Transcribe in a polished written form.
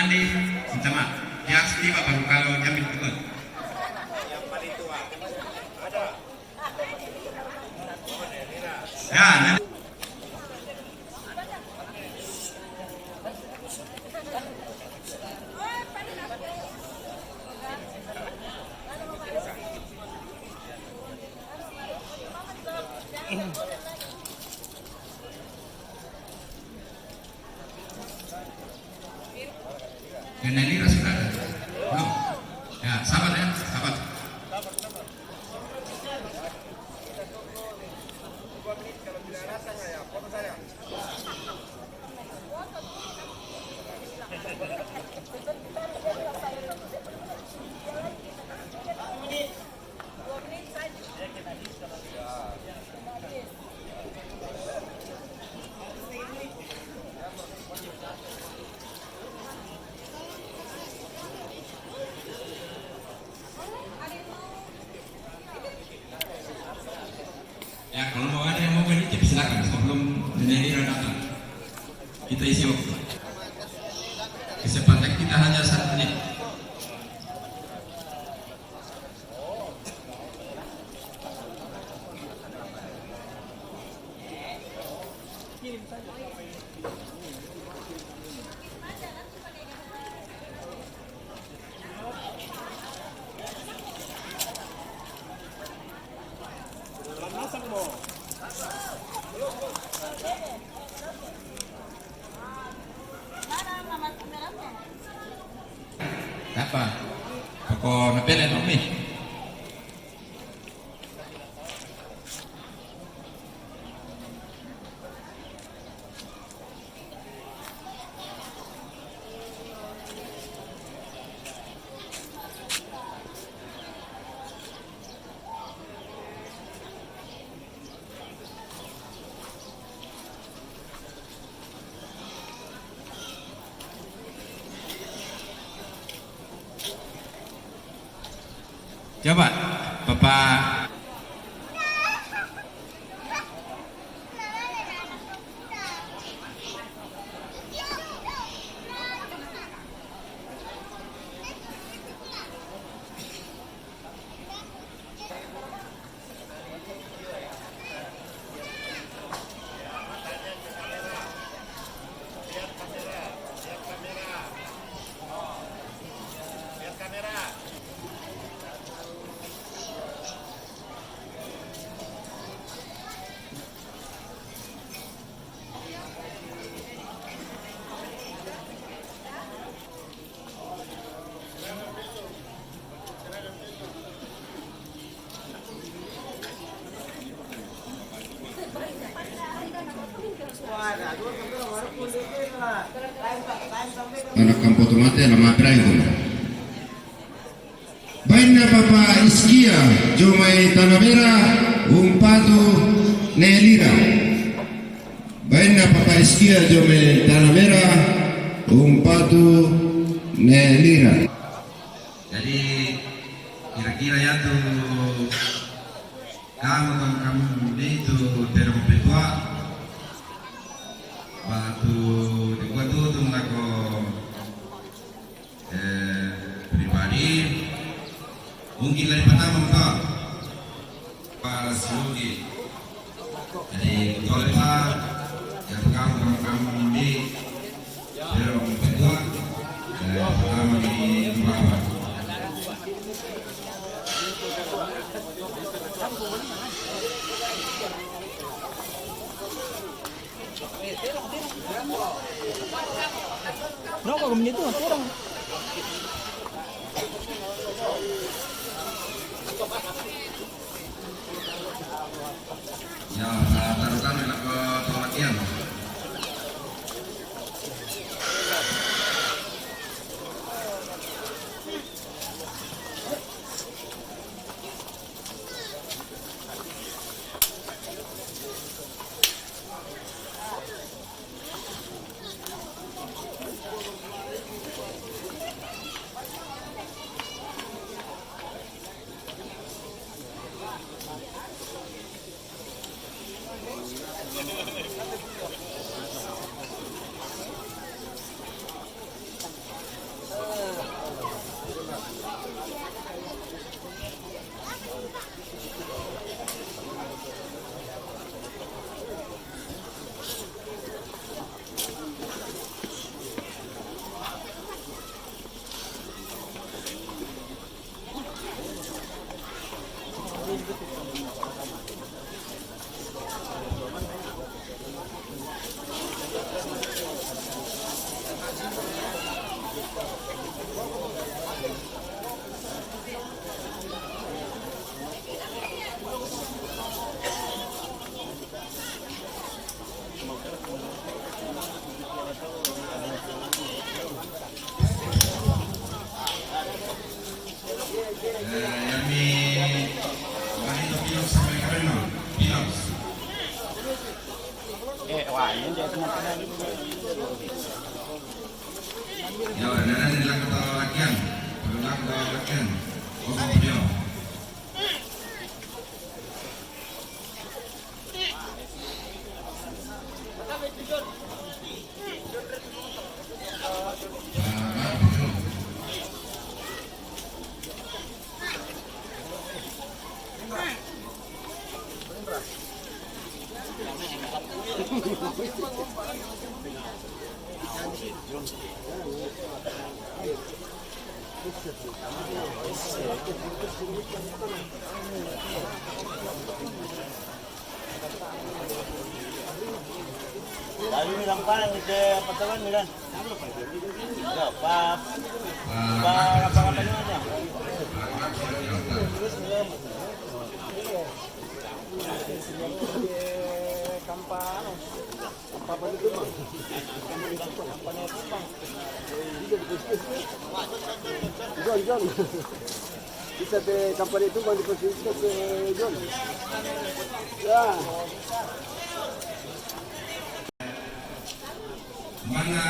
Andi, sama. Yang tiba baru kalau nyambil betul. Ya, nanti. Kenalira sudah ada? Belum? Ya, sabar ya, sabar. Ya, kalau mau ada yang mau berhenti silakan sebelum Nenelira datang. Kita isi waktu. Kesempatan kita hanya 1 menit. Apa? Pokok napela no mi. Coba, Bapak. Anak kampung tomate nama Ibrahim. Baina Bapak Iskia Jomai Tanamera Umpatu Nelira. Baina Bapak Iskia Jomai Tanamera Umpatu Nelira. Jadi kira-kira ya tuh kamu itu terong petua batu dibuat tuh nako pribadi mungkin dari pertama kok para sugi jadi kalau pak yang kamu ini terong petua pertama di bawah. No, kalau itu kurang. Ya, taruhkan enak ke pelatihan. latihan. Berulang latihan. Kosong video. Lalu ni lamparan kita patawan ni kan. Ya, pa apa ni aja. Kampano. Apa itu bang? Kampano itu bang. John. Kita de kampano itu bang diposisi ke John. Ya. Mana